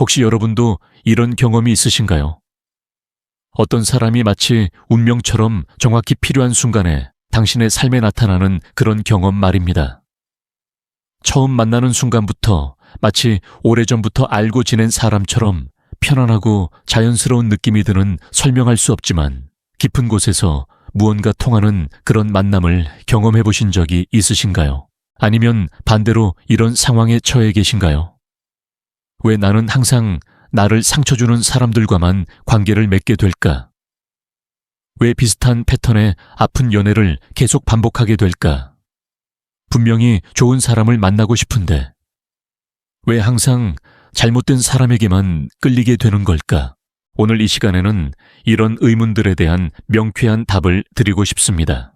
혹시 여러분도 이런 경험이 있으신가요? 어떤 사람이 마치 운명처럼 정확히 필요한 순간에 당신의 삶에 나타나는 그런 경험 말입니다. 처음 만나는 순간부터 마치 오래전부터 알고 지낸 사람처럼 편안하고 자연스러운 느낌이 드는 설명할 수 없지만 깊은 곳에서 무언가 통하는 그런 만남을 경험해 보신 적이 있으신가요? 아니면 반대로 이런 상황에 처해 계신가요? 왜 나는 항상 나를 상처 주는 사람들과만 관계를 맺게 될까? 왜 비슷한 패턴의 아픈 연애를 계속 반복하게 될까? 분명히 좋은 사람을 만나고 싶은데 왜 항상 잘못된 사람에게만 끌리게 되는 걸까? 오늘 이 시간에는 이런 의문들에 대한 명쾌한 답을 드리고 싶습니다.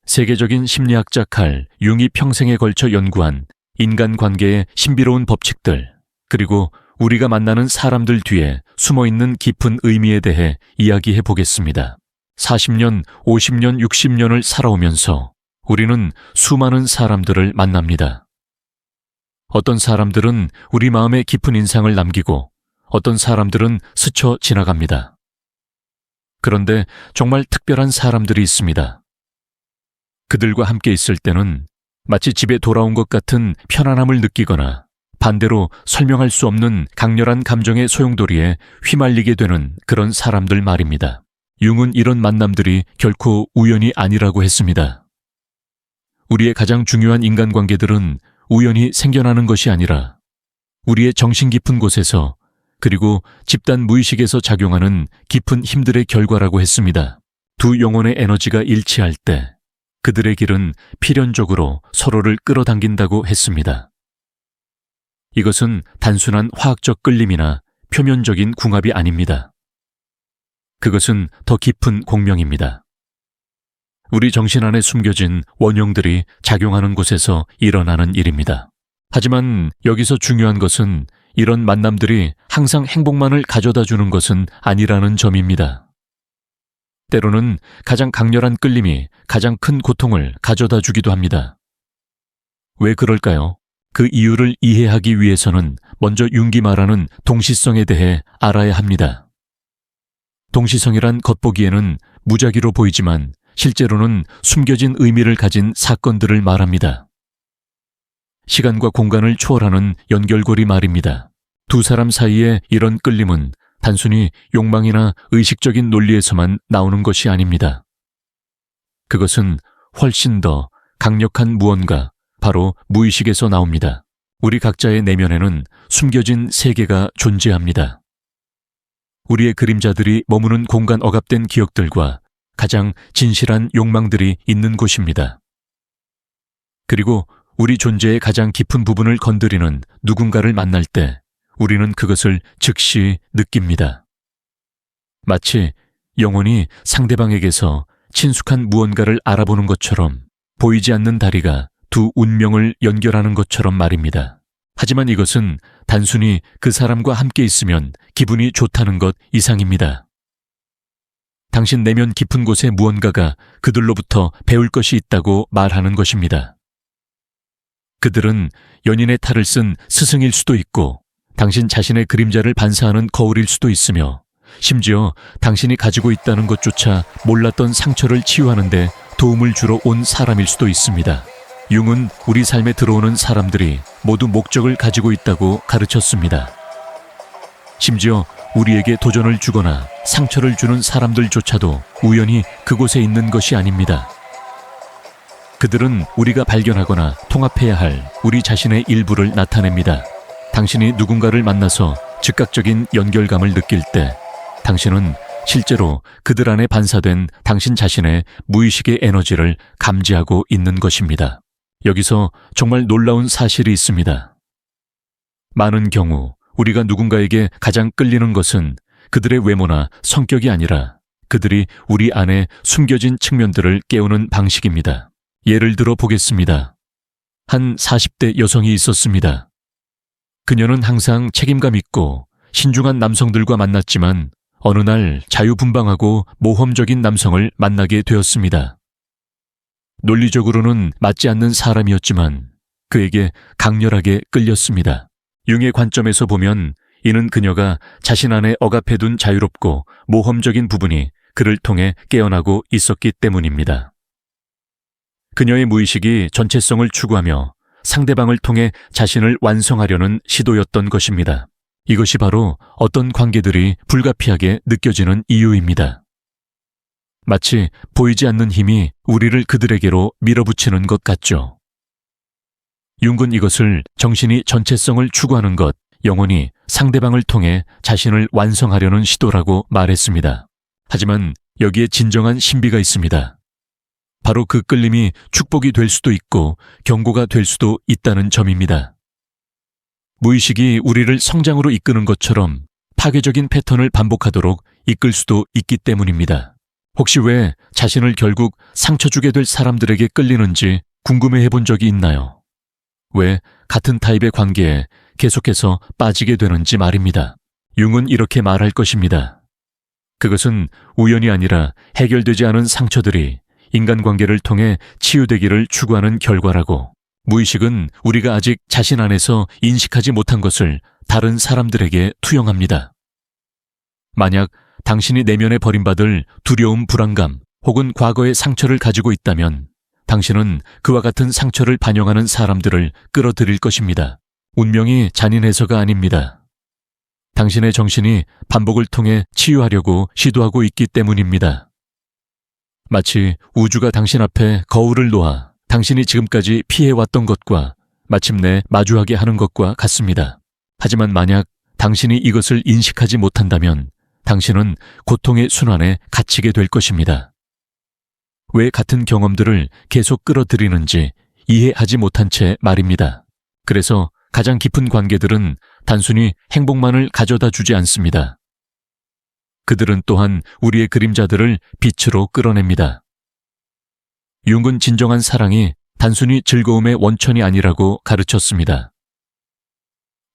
세계적인 심리학자 칼 융이 평생에 걸쳐 연구한 인간관계의 신비로운 법칙들, 그리고 우리가 만나는 사람들 뒤에 숨어있는 깊은 의미에 대해 이야기해 보겠습니다. 40년, 50년, 60년을 살아오면서 우리는 수많은 사람들을 만납니다. 어떤 사람들은 우리 마음에 깊은 인상을 남기고 어떤 사람들은 스쳐 지나갑니다. 그런데 정말 특별한 사람들이 있습니다. 그들과 함께 있을 때는 마치 집에 돌아온 것 같은 편안함을 느끼거나 반대로 설명할 수 없는 강렬한 감정의 소용돌이에 휘말리게 되는 그런 사람들 말입니다. 융은 이런 만남들이 결코 우연이 아니라고 했습니다. 우리의 가장 중요한 인간관계들은 우연히 생겨나는 것이 아니라 우리의 정신 깊은 곳에서 그리고 집단 무의식에서 작용하는 깊은 힘들의 결과라고 했습니다. 두 영혼의 에너지가 일치할 때 그들의 길은 필연적으로 서로를 끌어당긴다고 했습니다. 이것은 단순한 화학적 끌림이나 표면적인 궁합이 아닙니다. 그것은 더 깊은 공명입니다. 우리 정신 안에 숨겨진 원형들이 작용하는 곳에서 일어나는 일입니다. 하지만 여기서 중요한 것은 이런 만남들이 항상 행복만을 가져다 주는 것은 아니라는 점입니다. 때로는 가장 강렬한 끌림이 가장 큰 고통을 가져다 주기도 합니다. 왜 그럴까요? 그 이유를 이해하기 위해서는 먼저 융이 말하는 동시성에 대해 알아야 합니다. 동시성이란 겉보기에는 무작위로 보이지만 실제로는 숨겨진 의미를 가진 사건들을 말합니다. 시간과 공간을 초월하는 연결고리 말입니다. 두 사람 사이의 이런 끌림은 단순히 욕망이나 의식적인 논리에서만 나오는 것이 아닙니다. 그것은 훨씬 더 강력한 무언가, 바로 무의식에서 나옵니다. 우리 각자의 내면에는 숨겨진 세계가 존재합니다. 우리의 그림자들이 머무는 공간 억압된 기억들과 가장 진실한 욕망들이 있는 곳입니다. 그리고 우리 존재의 가장 깊은 부분을 건드리는 누군가를 만날 때 우리는 그것을 즉시 느낍니다. 마치 영혼이 상대방에게서 친숙한 무언가를 알아보는 것처럼 보이지 않는 다리가 두 운명을 연결하는 것처럼 말입니다. 하지만 이것은 단순히 그 사람과 함께 있으면 기분이 좋다는 것 이상입니다. 당신 내면 깊은 곳에 무언가가 그들로부터 배울 것이 있다고 말하는 것입니다. 그들은 연인의 탈을 쓴 스승일 수도 있고 당신 자신의 그림자를 반사하는 거울일 수도 있으며 심지어 당신이 가지고 있다는 것조차 몰랐던 상처를 치유하는 데 도움을 주러 온 사람일 수도 있습니다. 융은 우리 삶에 들어오는 사람들이 모두 목적을 가지고 있다고 가르쳤습니다. 심지어 우리에게 도전을 주거나 상처를 주는 사람들조차도 우연히 그곳에 있는 것이 아닙니다. 그들은 우리가 발견하거나 통합해야 할 우리 자신의 일부를 나타냅니다. 당신이 누군가를 만나서 즉각적인 연결감을 느낄 때 당신은 실제로 그들 안에 반사된 당신 자신의 무의식의 에너지를 감지하고 있는 것입니다. 여기서 정말 놀라운 사실이 있습니다. 많은 경우 우리가 누군가에게 가장 끌리는 것은 그들의 외모나 성격이 아니라 그들이 우리 안에 숨겨진 측면들을 깨우는 방식입니다. 예를 들어 보겠습니다. 한 40대 여성이 있었습니다. 그녀는 항상 책임감 있고 신중한 남성들과 만났지만 어느 날 자유분방하고 모험적인 남성을 만나게 되었습니다. 논리적으로는 맞지 않는 사람이었지만 그에게 강렬하게 끌렸습니다. 융의 관점에서 보면 이는 그녀가 자신 안에 억압해둔 자유롭고 모험적인 부분이 그를 통해 깨어나고 있었기 때문입니다. 그녀의 무의식이 전체성을 추구하며 상대방을 통해 자신을 완성하려는 시도였던 것입니다. 이것이 바로 어떤 관계들이 불가피하게 느껴지는 이유입니다. 마치 보이지 않는 힘이 우리를 그들에게로 밀어붙이는 것 같죠. 융은 이것을 정신이 전체성을 추구하는 것, 영혼이 상대방을 통해 자신을 완성하려는 시도라고 말했습니다. 하지만 여기에 진정한 신비가 있습니다. 바로 그 끌림이 축복이 될 수도 있고 경고가 될 수도 있다는 점입니다. 무의식이 우리를 성장으로 이끄는 것처럼 파괴적인 패턴을 반복하도록 이끌 수도 있기 때문입니다. 혹시 왜 자신을 결국 상처 주게 될 사람들에게 끌리는지 궁금해해 본 적이 있나요? 왜 같은 타입의 관계에 계속해서 빠지게 되는지 말입니다. 융은 이렇게 말할 것입니다. 그것은 우연이 아니라 해결되지 않은 상처들이 인간관계를 통해 치유되기를 추구하는 결과라고, 무의식은 우리가 아직 자신 안에서 인식하지 못한 것을 다른 사람들에게 투영합니다. 만약 당신이 내면에 버림받을 두려움, 불안감 혹은 과거의 상처를 가지고 있다면 당신은 그와 같은 상처를 반영하는 사람들을 끌어들일 것입니다. 운명이 잔인해서가 아닙니다. 당신의 정신이 반복을 통해 치유하려고 시도하고 있기 때문입니다. 마치 우주가 당신 앞에 거울을 놓아 당신이 지금까지 피해왔던 것과 마침내 마주하게 하는 것과 같습니다. 하지만 만약 당신이 이것을 인식하지 못한다면 당신은 고통의 순환에 갇히게 될 것입니다. 왜 같은 경험들을 계속 끌어들이는지 이해하지 못한 채 말입니다. 그래서 가장 깊은 관계들은 단순히 행복만을 가져다 주지 않습니다. 그들은 또한 우리의 그림자들을 빛으로 끌어냅니다. 융은 진정한 사랑이 단순히 즐거움의 원천이 아니라고 가르쳤습니다.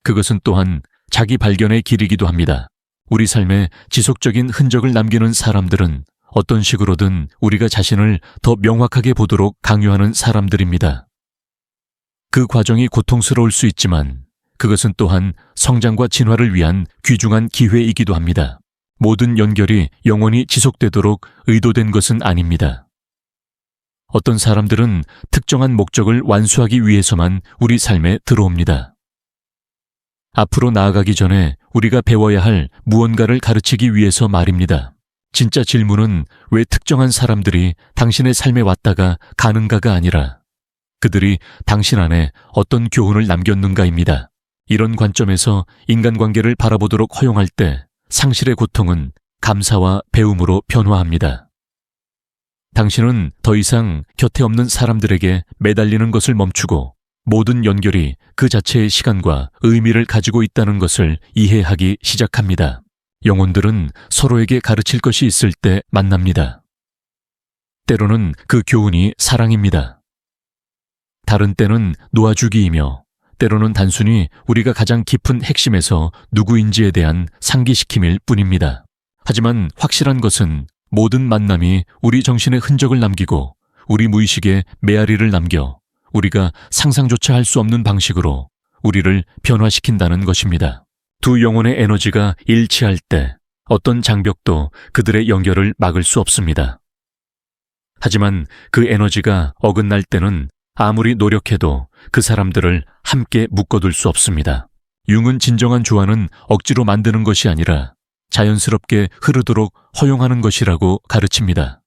그것은 또한 자기 발견의 길이기도 합니다. 우리 삶에 지속적인 흔적을 남기는 사람들은 어떤 식으로든 우리가 자신을 더 명확하게 보도록 강요하는 사람들입니다. 그 과정이 고통스러울 수 있지만 그것은 또한 성장과 진화를 위한 귀중한 기회이기도 합니다. 모든 연결이 영원히 지속되도록 의도된 것은 아닙니다. 어떤 사람들은 특정한 목적을 완수하기 위해서만 우리 삶에 들어옵니다. 앞으로 나아가기 전에 우리가 배워야 할 무언가를 가르치기 위해서 말입니다. 진짜 질문은 왜 특정한 사람들이 당신의 삶에 왔다가 가는가가 아니라 그들이 당신 안에 어떤 교훈을 남겼는가입니다. 이런 관점에서 인간관계를 바라보도록 허용할 때 상실의 고통은 감사와 배움으로 변화합니다. 당신은 더 이상 곁에 없는 사람들에게 매달리는 것을 멈추고 모든 연결이 그 자체의 시간과 의미를 가지고 있다는 것을 이해하기 시작합니다. 영혼들은 서로에게 가르칠 것이 있을 때 만납니다. 때로는 그 교훈이 사랑입니다. 다른 때는 놓아주기이며 때로는 단순히 우리가 가장 깊은 핵심에서 누구인지에 대한 상기시킴일 뿐입니다. 하지만 확실한 것은 모든 만남이 우리 정신에 흔적을 남기고 우리 무의식에 메아리를 남겨 우리가 상상조차 할 수 없는 방식으로 우리를 변화시킨다는 것입니다. 두 영혼의 에너지가 일치할 때 어떤 장벽도 그들의 연결을 막을 수 없습니다. 하지만 그 에너지가 어긋날 때는 아무리 노력해도 그 사람들을 함께 묶어둘 수 없습니다. 융은 진정한 조화는 억지로 만드는 것이 아니라 자연스럽게 흐르도록 허용하는 것이라고 가르칩니다.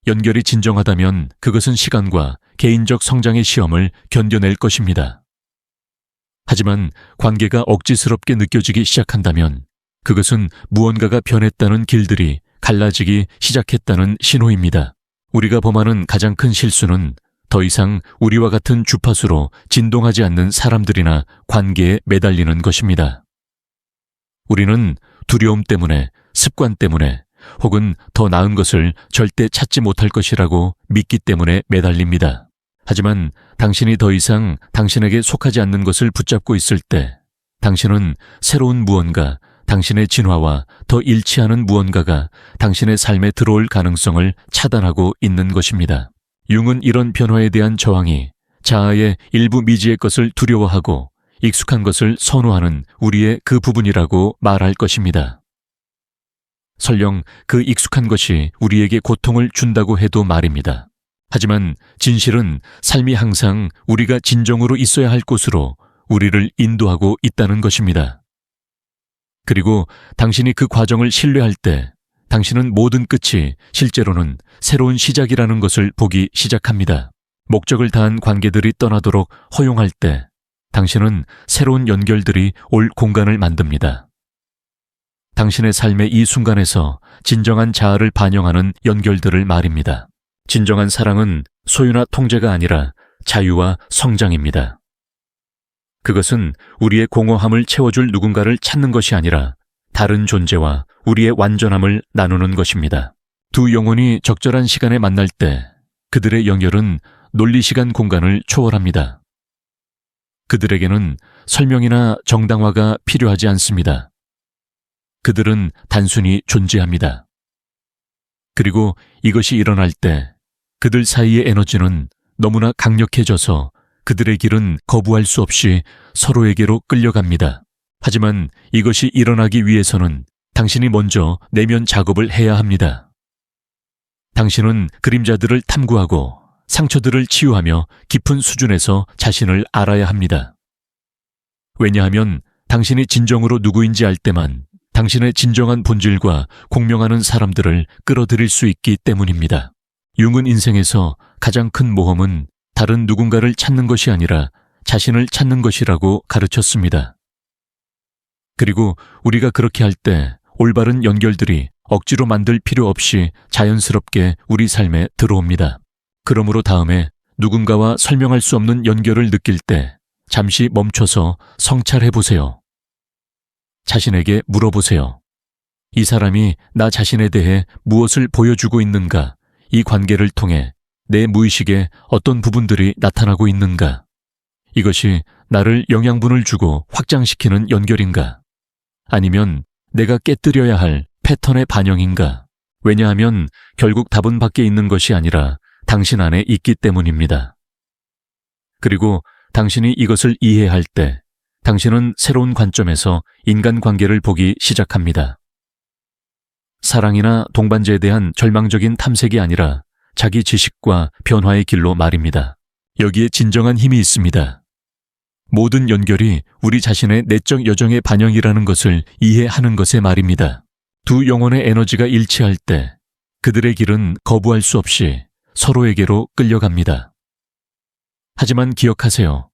연결이 진정하다면 그것은 시간과 개인적 성장의 시험을 견뎌낼 것입니다. 하지만 관계가 억지스럽게 느껴지기 시작한다면 그것은 무언가가 변했다는 길들이 갈라지기 시작했다는 신호입니다. 우리가 범하는 가장 큰 실수는 더 이상 우리와 같은 주파수로 진동하지 않는 사람들이나 관계에 매달리는 것입니다. 우리는 두려움 때문에, 습관 때문에, 혹은 더 나은 것을 절대 찾지 못할 것이라고 믿기 때문에 매달립니다. 하지만 당신이 더 이상 당신에게 속하지 않는 것을 붙잡고 있을 때 당신은 새로운 무언가, 당신의 진화와 더 일치하는 무언가가 당신의 삶에 들어올 가능성을 차단하고 있는 것입니다. 융은 이런 변화에 대한 저항이 자아의 일부 미지의 것을 두려워하고 익숙한 것을 선호하는 우리의 그 부분이라고 말할 것입니다. 설령 그 익숙한 것이 우리에게 고통을 준다고 해도 말입니다. 하지만 진실은 삶이 항상 우리가 진정으로 있어야 할 곳으로 우리를 인도하고 있다는 것입니다. 그리고 당신이 그 과정을 신뢰할 때 당신은 모든 끝이 실제로는 새로운 시작이라는 것을 보기 시작합니다. 목적을 다한 관계들이 떠나도록 허용할 때 당신은 새로운 연결들이 올 공간을 만듭니다. 당신의 삶의 이 순간에서 진정한 자아를 반영하는 연결들을 말입니다. 진정한 사랑은 소유나 통제가 아니라 자유와 성장입니다. 그것은 우리의 공허함을 채워줄 누군가를 찾는 것이 아니라 다른 존재와 우리의 완전함을 나누는 것입니다. 두 영혼이 적절한 시간에 만날 때 그들의 연결은 논리시간 공간을 초월합니다. 그들에게는 설명이나 정당화가 필요하지 않습니다. 그들은 단순히 존재합니다. 그리고 이것이 일어날 때 그들 사이의 에너지는 너무나 강력해져서 그들의 길은 거부할 수 없이 서로에게로 끌려갑니다. 하지만 이것이 일어나기 위해서는 당신이 먼저 내면 작업을 해야 합니다. 당신은 그림자들을 탐구하고 상처들을 치유하며 깊은 수준에서 자신을 알아야 합니다. 왜냐하면 당신이 진정으로 누구인지 알 때만 당신의 진정한 본질과 공명하는 사람들을 끌어들일 수 있기 때문입니다. 융은 인생에서 가장 큰 모험은 다른 누군가를 찾는 것이 아니라 자신을 찾는 것이라고 가르쳤습니다. 그리고 우리가 그렇게 할 때 올바른 연결들이 억지로 만들 필요 없이 자연스럽게 우리 삶에 들어옵니다. 그러므로 다음에 누군가와 설명할 수 없는 연결을 느낄 때 잠시 멈춰서 성찰해 보세요. 자신에게 물어보세요. 이 사람이 나 자신에 대해 무엇을 보여주고 있는가? 이 관계를 통해 내 무의식에 어떤 부분들이 나타나고 있는가? 이것이 나를 영양분을 주고 확장시키는 연결인가? 아니면 내가 깨뜨려야 할 패턴의 반영인가? 왜냐하면 결국 답은 밖에 있는 것이 아니라 당신 안에 있기 때문입니다. 그리고 당신이 이것을 이해할 때 당신은 새로운 관점에서 인간관계를 보기 시작합니다. 사랑이나 동반자에 대한 절망적인 탐색이 아니라 자기 지식과 변화의 길로 말입니다. 여기에 진정한 힘이 있습니다. 모든 연결이 우리 자신의 내적 여정의 반영이라는 것을 이해하는 것의 말입니다. 두 영혼의 에너지가 일치할 때 그들의 길은 거부할 수 없이 서로에게로 끌려갑니다. 하지만 기억하세요.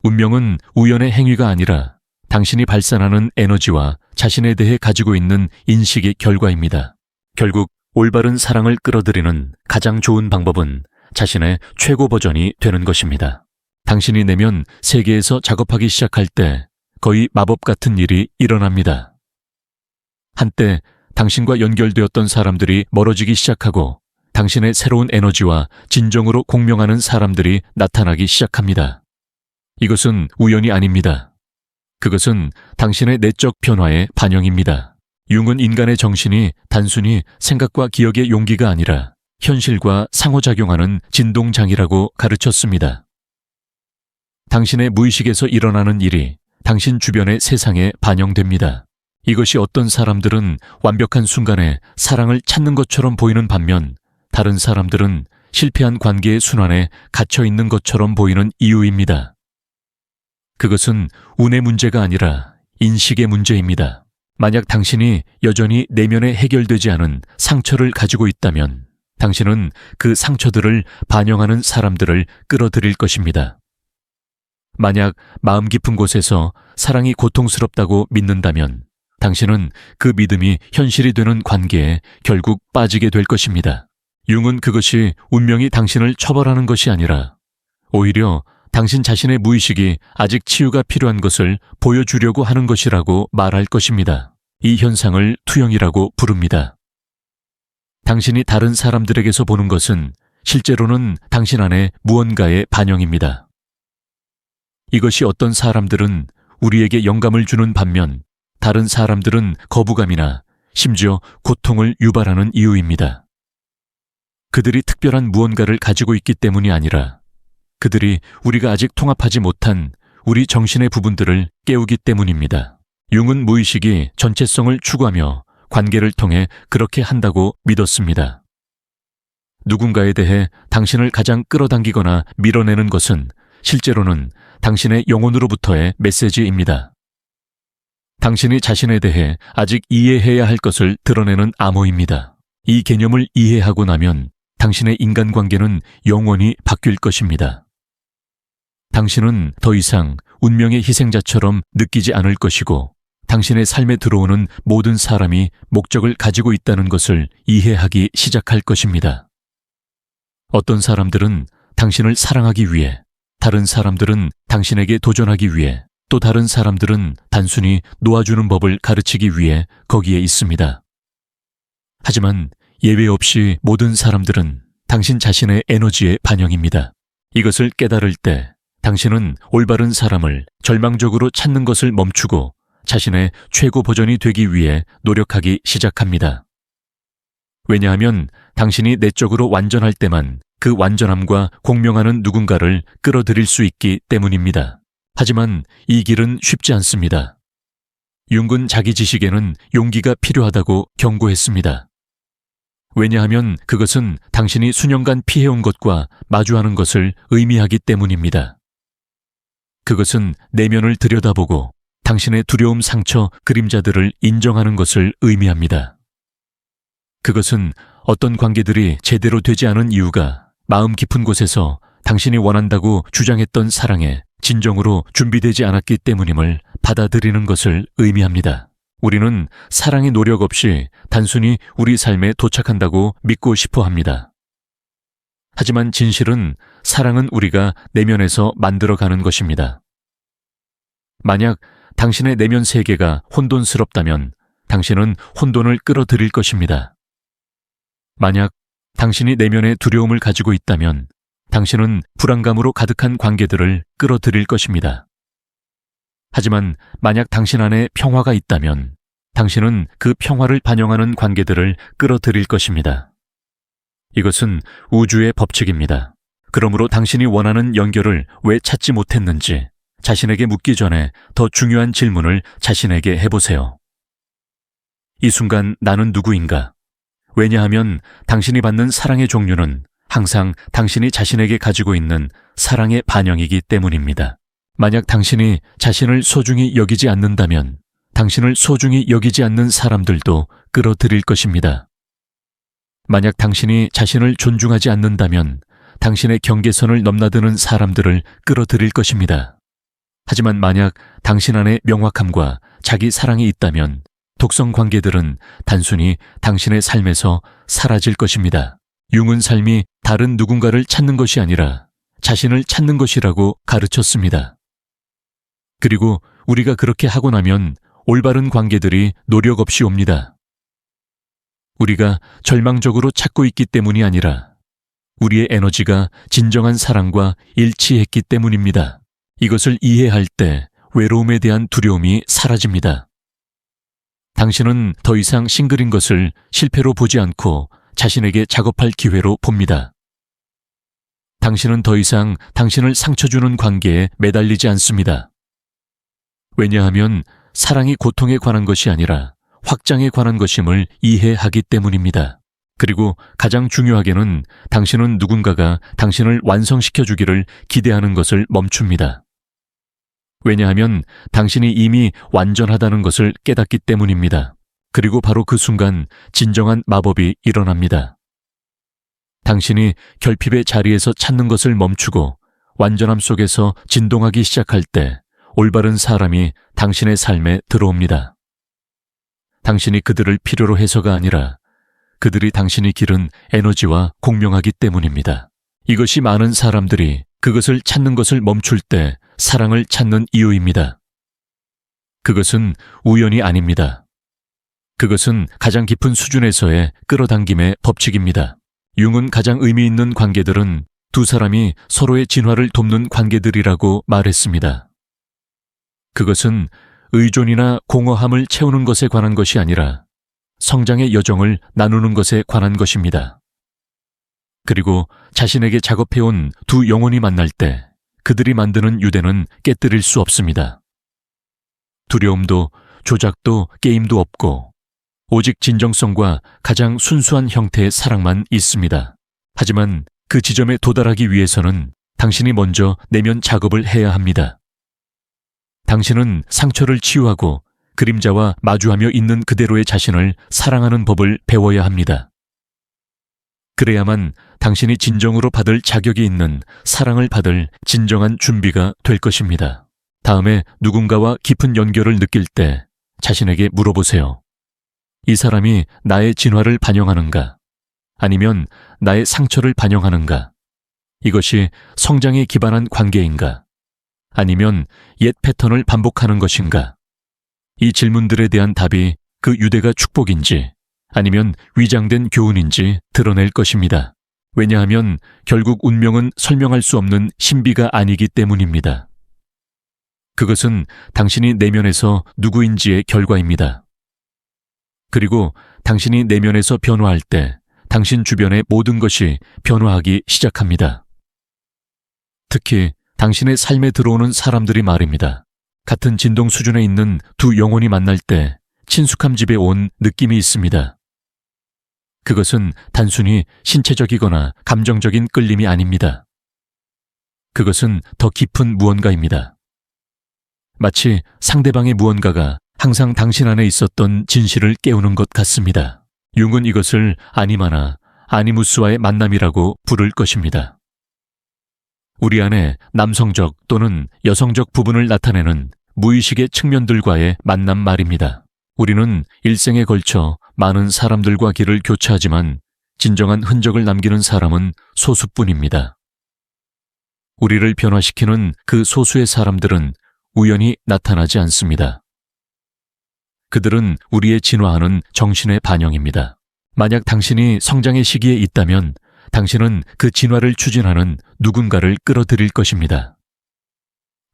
운명은 우연의 행위가 아니라 당신이 발산하는 에너지와 자신에 대해 가지고 있는 인식의 결과입니다. 결국 올바른 사랑을 끌어들이는 가장 좋은 방법은 자신의 최고 버전이 되는 것입니다. 당신이 내면 세계에서 작업하기 시작할 때 거의 마법 같은 일이 일어납니다. 한때 당신과 연결되었던 사람들이 멀어지기 시작하고 당신의 새로운 에너지와 진정으로 공명하는 사람들이 나타나기 시작합니다. 이것은 우연이 아닙니다. 그것은 당신의 내적 변화의 반영입니다. 융은 인간의 정신이 단순히 생각과 기억의 용기가 아니라 현실과 상호작용하는 진동장이라고 가르쳤습니다. 당신의 무의식에서 일어나는 일이 당신 주변의 세상에 반영됩니다. 이것이 어떤 사람들은 완벽한 순간에 사랑을 찾는 것처럼 보이는 반면 다른 사람들은 실패한 관계의 순환에 갇혀 있는 것처럼 보이는 이유입니다. 그것은 운의 문제가 아니라 인식의 문제입니다. 만약 당신이 여전히 내면에 해결되지 않은 상처를 가지고 있다면 당신은 그 상처들을 반영하는 사람들을 끌어들일 것입니다. 만약 마음 깊은 곳에서 사랑이 고통스럽다고 믿는다면 당신은 그 믿음이 현실이 되는 관계에 결국 빠지게 될 것입니다. 융은 그것이 운명이 당신을 처벌하는 것이 아니라 오히려 당신 자신의 무의식이 아직 치유가 필요한 것을 보여주려고 하는 것이라고 말할 것입니다. 이 현상을 투영이라고 부릅니다. 당신이 다른 사람들에게서 보는 것은 실제로는 당신 안에 무언가의 반영입니다. 이것이 어떤 사람들은 우리에게 영감을 주는 반면 다른 사람들은 거부감이나 심지어 고통을 유발하는 이유입니다. 그들이 특별한 무언가를 가지고 있기 때문이 아니라 그들이 우리가 아직 통합하지 못한 우리 정신의 부분들을 깨우기 때문입니다. 융은 무의식이 전체성을 추구하며 관계를 통해 그렇게 한다고 믿었습니다. 누군가에 대해 당신을 가장 끌어당기거나 밀어내는 것은 실제로는 당신의 영혼으로부터의 메시지입니다. 당신이 자신에 대해 아직 이해해야 할 것을 드러내는 암호입니다. 이 개념을 이해하고 나면 당신의 인간관계는 영원히 바뀔 것입니다. 당신은 더 이상 운명의 희생자처럼 느끼지 않을 것이고 당신의 삶에 들어오는 모든 사람이 목적을 가지고 있다는 것을 이해하기 시작할 것입니다. 어떤 사람들은 당신을 사랑하기 위해, 다른 사람들은 당신에게 도전하기 위해, 또 다른 사람들은 단순히 놓아주는 법을 가르치기 위해 거기에 있습니다. 하지만 예외 없이 모든 사람들은 당신 자신의 에너지의 반영입니다. 이것을 깨달을 때 당신은 올바른 사람을 절망적으로 찾는 것을 멈추고 자신의 최고 버전이 되기 위해 노력하기 시작합니다. 왜냐하면 당신이 내적으로 완전할 때만 그 완전함과 공명하는 누군가를 끌어들일 수 있기 때문입니다. 하지만 이 길은 쉽지 않습니다. 융은 자기 지식에는 용기가 필요하다고 경고했습니다. 왜냐하면 그것은 당신이 수년간 피해온 것과 마주하는 것을 의미하기 때문입니다. 그것은 내면을 들여다보고 당신의 두려움, 상처, 그림자들을 인정하는 것을 의미합니다. 그것은 어떤 관계들이 제대로 되지 않은 이유가 마음 깊은 곳에서 당신이 원한다고 주장했던 사랑에 진정으로 준비되지 않았기 때문임을 받아들이는 것을 의미합니다. 우리는 사랑의 노력 없이 단순히 우리 삶에 도착한다고 믿고 싶어 합니다. 하지만 진실은 사랑은 우리가 내면에서 만들어가는 것입니다. 만약 당신의 내면 세계가 혼돈스럽다면 당신은 혼돈을 끌어들일 것입니다. 만약 당신이 내면의 두려움을 가지고 있다면 당신은 불안감으로 가득한 관계들을 끌어들일 것입니다. 하지만 만약 당신 안에 평화가 있다면 당신은 그 평화를 반영하는 관계들을 끌어들일 것입니다. 이것은 우주의 법칙입니다. 그러므로 당신이 원하는 연결을 왜 찾지 못했는지 자신에게 묻기 전에 더 중요한 질문을 자신에게 해보세요. 이 순간 나는 누구인가? 왜냐하면 당신이 받는 사랑의 종류는 항상 당신이 자신에게 가지고 있는 사랑의 반영이기 때문입니다. 만약 당신이 자신을 소중히 여기지 않는다면 당신을 소중히 여기지 않는 사람들도 끌어들일 것입니다. 만약 당신이 자신을 존중하지 않는다면 당신의 경계선을 넘나드는 사람들을 끌어들일 것입니다. 하지만 만약 당신 안에 명확함과 자기 사랑이 있다면 독성 관계들은 단순히 당신의 삶에서 사라질 것입니다. 융은 삶이 다른 누군가를 찾는 것이 아니라 자신을 찾는 것이라고 가르쳤습니다. 그리고 우리가 그렇게 하고 나면 올바른 관계들이 노력 없이 옵니다. 우리가 절망적으로 찾고 있기 때문이 아니라 우리의 에너지가 진정한 사랑과 일치했기 때문입니다. 이것을 이해할 때 외로움에 대한 두려움이 사라집니다. 당신은 더 이상 싱글인 것을 실패로 보지 않고 자신에게 작업할 기회로 봅니다. 당신은 더 이상 당신을 상처 주는 관계에 매달리지 않습니다. 왜냐하면 사랑이 고통에 관한 것이 아니라 확장에 관한 것임을 이해하기 때문입니다. 그리고 가장 중요하게는 당신은 누군가가 당신을 완성시켜 주기를 기대하는 것을 멈춥니다. 왜냐하면 당신이 이미 완전하다는 것을 깨닫기 때문입니다. 그리고 바로 그 순간 진정한 마법이 일어납니다. 당신이 결핍의 자리에서 찾는 것을 멈추고 완전함 속에서 진동하기 시작할 때 올바른 사람이 당신의 삶에 들어옵니다. 당신이 그들을 필요로 해서가 아니라 그들이 당신이 기른 에너지와 공명하기 때문입니다. 이것이 많은 사람들이 그것을 찾는 것을 멈출 때 사랑을 찾는 이유입니다. 그것은 우연이 아닙니다. 그것은 가장 깊은 수준에서의 끌어당김의 법칙입니다. 융은 가장 의미 있는 관계들은 두 사람이 서로의 진화를 돕는 관계들이라고 말했습니다. 그것은 의존이나 공허함을 채우는 것에 관한 것이 아니라 성장의 여정을 나누는 것에 관한 것입니다. 그리고 자신에게 작업해온 두 영혼이 만날 때 그들이 만드는 유대는 깨뜨릴 수 없습니다. 두려움도 조작도 게임도 없고 오직 진정성과 가장 순수한 형태의 사랑만 있습니다. 하지만 그 지점에 도달하기 위해서는 당신이 먼저 내면 작업을 해야 합니다. 당신은 상처를 치유하고 그림자와 마주하며 있는 그대로의 자신을 사랑하는 법을 배워야 합니다. 그래야만 당신이 진정으로 받을 자격이 있는 사랑을 받을 진정한 준비가 될 것입니다. 다음에 누군가와 깊은 연결을 느낄 때 자신에게 물어보세요. 이 사람이 나의 진화를 반영하는가? 아니면 나의 상처를 반영하는가? 이것이 성장에 기반한 관계인가? 아니면 옛 패턴을 반복하는 것인가? 이 질문들에 대한 답이 그 유대가 축복인지 아니면 위장된 교훈인지 드러낼 것입니다. 왜냐하면 결국 운명은 설명할 수 없는 신비가 아니기 때문입니다. 그것은 당신이 내면에서 누구인지의 결과입니다. 그리고 당신이 내면에서 변화할 때 당신 주변의 모든 것이 변화하기 시작합니다. 특히 당신의 삶에 들어오는 사람들이 말입니다. 같은 진동 수준에 있는 두 영혼이 만날 때 친숙함 집에 온 느낌이 있습니다. 그것은 단순히 신체적이거나 감정적인 끌림이 아닙니다. 그것은 더 깊은 무언가입니다. 마치 상대방의 무언가가 항상 당신 안에 있었던 진실을 깨우는 것 같습니다. 융은 이것을 아니마나 아니무스와의 만남이라고 부를 것입니다. 우리 안에 남성적 또는 여성적 부분을 나타내는 무의식의 측면들과의 만남 말입니다. 우리는 일생에 걸쳐 많은 사람들과 길을 교차하지만 진정한 흔적을 남기는 사람은 소수뿐입니다. 우리를 변화시키는 그 소수의 사람들은 우연히 나타나지 않습니다. 그들은 우리의 진화하는 정신의 반영입니다. 만약 당신이 성장의 시기에 있다면 당신은 그 진화를 추진하는 누군가를 끌어들일 것입니다.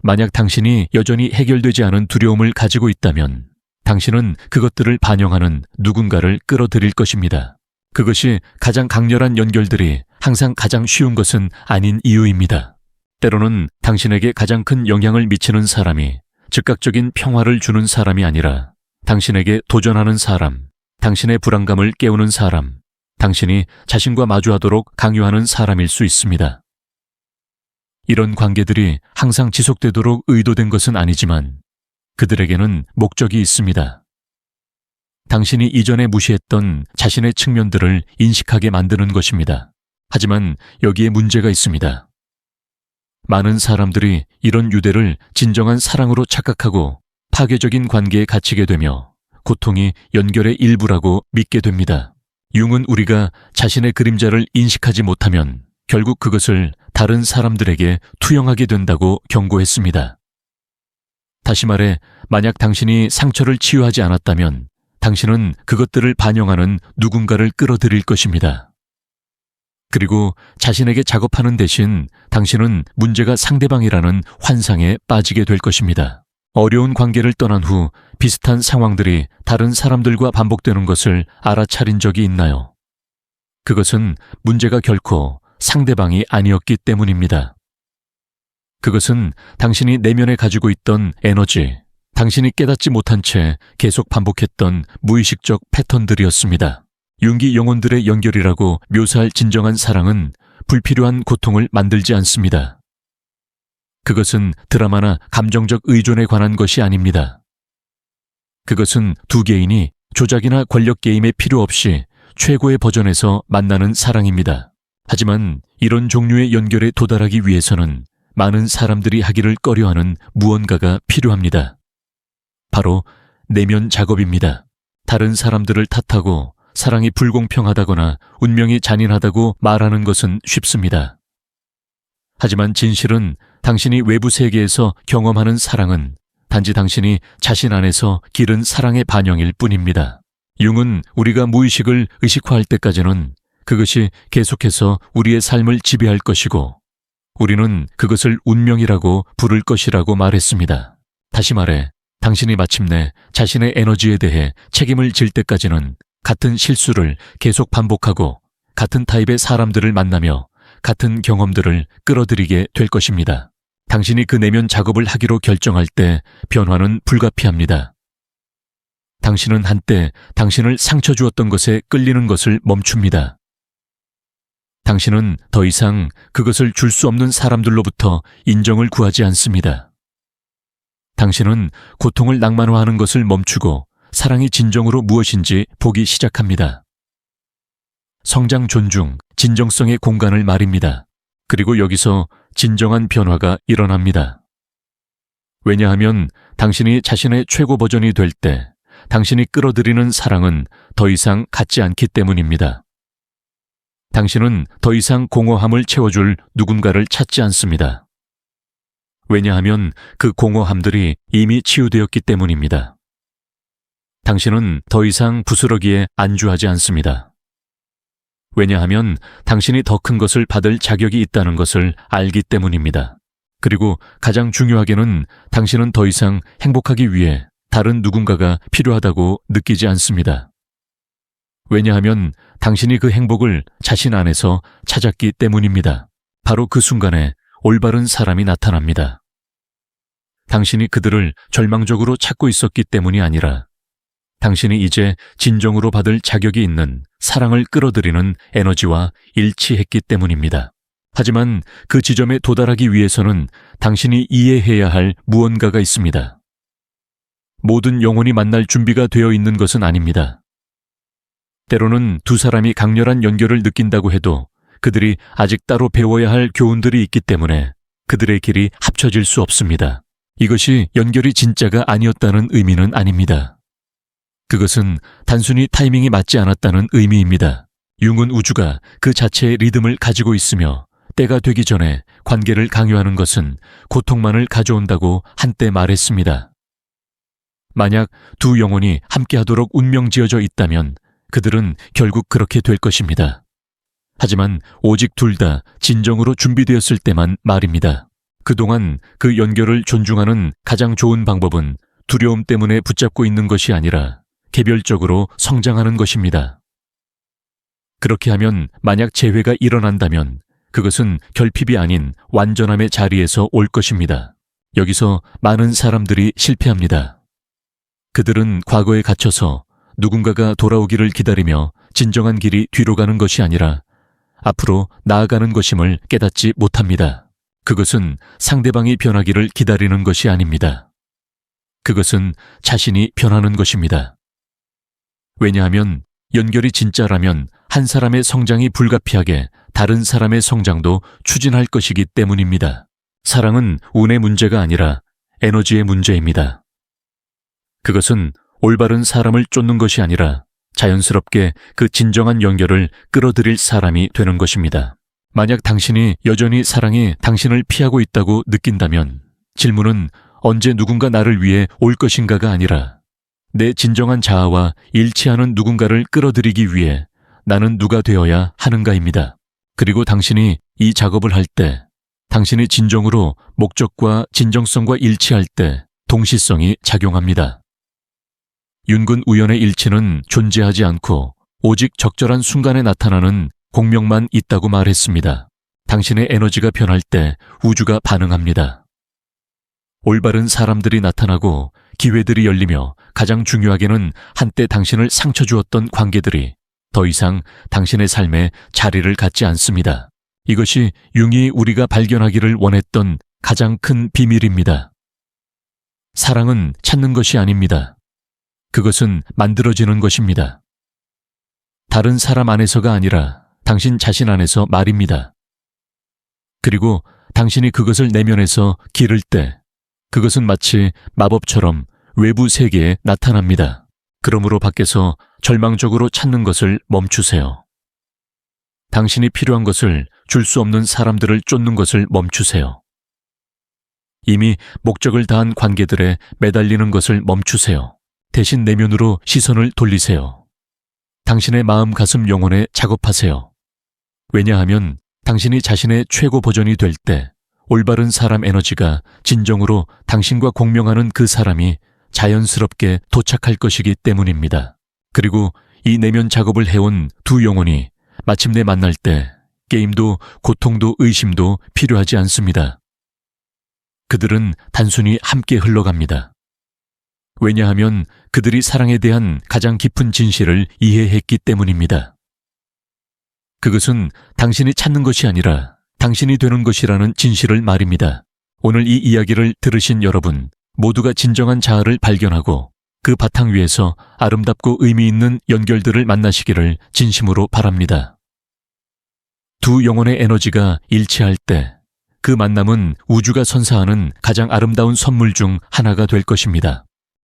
만약 당신이 여전히 해결되지 않은 두려움을 가지고 있다면 당신은 그것들을 반영하는 누군가를 끌어들일 것입니다. 그것이 가장 강렬한 연결들이 항상 가장 쉬운 것은 아닌 이유입니다. 때로는 당신에게 가장 큰 영향을 미치는 사람이 즉각적인 평화를 주는 사람이 아니라 당신에게 도전하는 사람, 당신의 불안감을 깨우는 사람, 당신이 자신과 마주하도록 강요하는 사람일 수 있습니다. 이런 관계들이 항상 지속되도록 의도된 것은 아니지만 그들에게는 목적이 있습니다. 당신이 이전에 무시했던 자신의 측면들을 인식하게 만드는 것입니다. 하지만 여기에 문제가 있습니다. 많은 사람들이 이런 유대를 진정한 사랑으로 착각하고 파괴적인 관계에 갇히게 되며 고통이 연결의 일부라고 믿게 됩니다. 융은 우리가 자신의 그림자를 인식하지 못하면 결국 그것을 다른 사람들에게 투영하게 된다고 경고했습니다. 다시 말해, 만약 당신이 상처를 치유하지 않았다면 당신은 그것들을 반영하는 누군가를 끌어들일 것입니다. 그리고 자신에게 작업하는 대신 당신은 문제가 상대방이라는 환상에 빠지게 될 것입니다. 어려운 관계를 떠난 후 비슷한 상황들이 다른 사람들과 반복되는 것을 알아차린 적이 있나요? 그것은 문제가 결코 상대방이 아니었기 때문입니다. 그것은 당신이 내면에 가지고 있던 에너지, 당신이 깨닫지 못한 채 계속 반복했던 무의식적 패턴들이었습니다. 융기 영혼들의 연결이라고 묘사할 진정한 사랑은 불필요한 고통을 만들지 않습니다. 그것은 드라마나 감정적 의존에 관한 것이 아닙니다. 그것은 두 개인이 조작이나 권력 게임에 필요 없이 최고의 버전에서 만나는 사랑입니다. 하지만 이런 종류의 연결에 도달하기 위해서는 많은 사람들이 하기를 꺼려하는 무언가가 필요합니다. 바로 내면 작업입니다. 다른 사람들을 탓하고 사랑이 불공평하다거나 운명이 잔인하다고 말하는 것은 쉽습니다. 하지만 진실은 당신이 외부 세계에서 경험하는 사랑은 단지 당신이 자신 안에서 기른 사랑의 반영일 뿐입니다. 융은 우리가 무의식을 의식화할 때까지는 그것이 계속해서 우리의 삶을 지배할 것이고 우리는 그것을 운명이라고 부를 것이라고 말했습니다. 다시 말해, 당신이 마침내 자신의 에너지에 대해 책임을 질 때까지는 같은 실수를 계속 반복하고 같은 타입의 사람들을 만나며 같은 경험들을 끌어들이게 될 것입니다. 당신이 그 내면 작업을 하기로 결정할 때 변화는 불가피합니다. 당신은 한때 당신을 상처 주었던 것에 끌리는 것을 멈춥니다. 당신은 더 이상 그것을 줄 수 없는 사람들로부터 인정을 구하지 않습니다. 당신은 고통을 낭만화하는 것을 멈추고 사랑이 진정으로 무엇인지 보기 시작합니다. 성장 존중, 진정성의 공간을 말입니다. 그리고 여기서 진정한 변화가 일어납니다. 왜냐하면 당신이 자신의 최고 버전이 될 때 당신이 끌어들이는 사랑은 더 이상 같지 않기 때문입니다. 당신은 더 이상 공허함을 채워줄 누군가를 찾지 않습니다. 왜냐하면 그 공허함들이 이미 치유되었기 때문입니다. 당신은 더 이상 부스러기에 안주하지 않습니다. 왜냐하면 당신이 더 큰 것을 받을 자격이 있다는 것을 알기 때문입니다. 그리고 가장 중요하게는 당신은 더 이상 행복하기 위해 다른 누군가가 필요하다고 느끼지 않습니다. 왜냐하면 당신이 그 행복을 자신 안에서 찾았기 때문입니다. 바로 그 순간에 올바른 사람이 나타납니다. 당신이 그들을 절망적으로 찾고 있었기 때문이 아니라 당신이 이제 진정으로 받을 자격이 있는 사랑을 끌어들이는 에너지와 일치했기 때문입니다. 하지만 그 지점에 도달하기 위해서는 당신이 이해해야 할 무언가가 있습니다. 모든 영혼이 만날 준비가 되어 있는 것은 아닙니다. 때로는 두 사람이 강렬한 연결을 느낀다고 해도 그들이 아직 따로 배워야 할 교훈들이 있기 때문에 그들의 길이 합쳐질 수 없습니다. 이것이 연결이 진짜가 아니었다는 의미는 아닙니다. 그것은 단순히 타이밍이 맞지 않았다는 의미입니다. 융은 우주가 그 자체의 리듬을 가지고 있으며 때가 되기 전에 관계를 강요하는 것은 고통만을 가져온다고 한때 말했습니다. 만약 두 영혼이 함께하도록 운명지어져 있다면 그들은 결국 그렇게 될 것입니다. 하지만 오직 둘 다 진정으로 준비되었을 때만 말입니다. 그동안 그 연결을 존중하는 가장 좋은 방법은 두려움 때문에 붙잡고 있는 것이 아니라 개별적으로 성장하는 것입니다. 그렇게 하면 만약 재회가 일어난다면 그것은 결핍이 아닌 완전함의 자리에서 올 것입니다. 여기서 많은 사람들이 실패합니다. 그들은 과거에 갇혀서 누군가가 돌아오기를 기다리며 진정한 길이 뒤로 가는 것이 아니라 앞으로 나아가는 것임을 깨닫지 못합니다. 그것은 상대방이 변하기를 기다리는 것이 아닙니다. 그것은 자신이 변하는 것입니다. 왜냐하면 연결이 진짜라면 한 사람의 성장이 불가피하게 다른 사람의 성장도 추진할 것이기 때문입니다. 사랑은 운의 문제가 아니라 에너지의 문제입니다. 그것은 올바른 사람을 쫓는 것이 아니라 자연스럽게 그 진정한 연결을 끌어들일 사람이 되는 것입니다. 만약 당신이 여전히 사랑이 당신을 피하고 있다고 느낀다면 질문은 언제 누군가 나를 위해 올 것인가가 아니라 내 진정한 자아와 일치하는 누군가를 끌어들이기 위해 나는 누가 되어야 하는가입니다. 그리고 당신이 이 작업을 할 때, 당신이 진정으로 목적과 진정성과 일치할 때 동시성이 작용합니다. 윤근 우연의 일치는 존재하지 않고 오직 적절한 순간에 나타나는 공명만 있다고 말했습니다. 당신의 에너지가 변할 때 우주가 반응합니다. 올바른 사람들이 나타나고 기회들이 열리며 가장 중요하게는 한때 당신을 상처 주었던 관계들이 더 이상 당신의 삶에 자리를 갖지 않습니다. 이것이 융이 우리가 발견하기를 원했던 가장 큰 비밀입니다. 사랑은 찾는 것이 아닙니다. 그것은 만들어지는 것입니다. 다른 사람 안에서가 아니라 당신 자신 안에서 말입니다. 그리고 당신이 그것을 내면에서 기를 때 그것은 마치 마법처럼 외부 세계에 나타납니다. 그러므로 밖에서 절망적으로 찾는 것을 멈추세요. 당신이 필요한 것을 줄 수 없는 사람들을 쫓는 것을 멈추세요. 이미 목적을 다한 관계들에 매달리는 것을 멈추세요. 대신 내면으로 시선을 돌리세요. 당신의 마음, 가슴, 영혼에 작업하세요. 왜냐하면 당신이 자신의 최고 버전이 될 때 올바른 사람 에너지가 진정으로 당신과 공명하는 그 사람이 자연스럽게 도착할 것이기 때문입니다. 그리고 이 내면 작업을 해온 두 영혼이 마침내 만날 때 게임도 고통도 의심도 필요하지 않습니다. 그들은 단순히 함께 흘러갑니다. 왜냐하면 그들이 사랑에 대한 가장 깊은 진실을 이해했기 때문입니다. 그것은 당신이 찾는 것이 아니라 당신이 되는 것이라는 진실을 말입니다. 오늘 이 이야기를 들으신 여러분 모두가 진정한 자아를 발견하고 그 바탕 위에서 아름답고 의미 있는 연결들을 만나시기를 진심으로 바랍니다. 두 영혼의 에너지가 일치할 때 그 만남은 우주가 선사하는 가장 아름다운 선물 중 하나가 될 것입니다.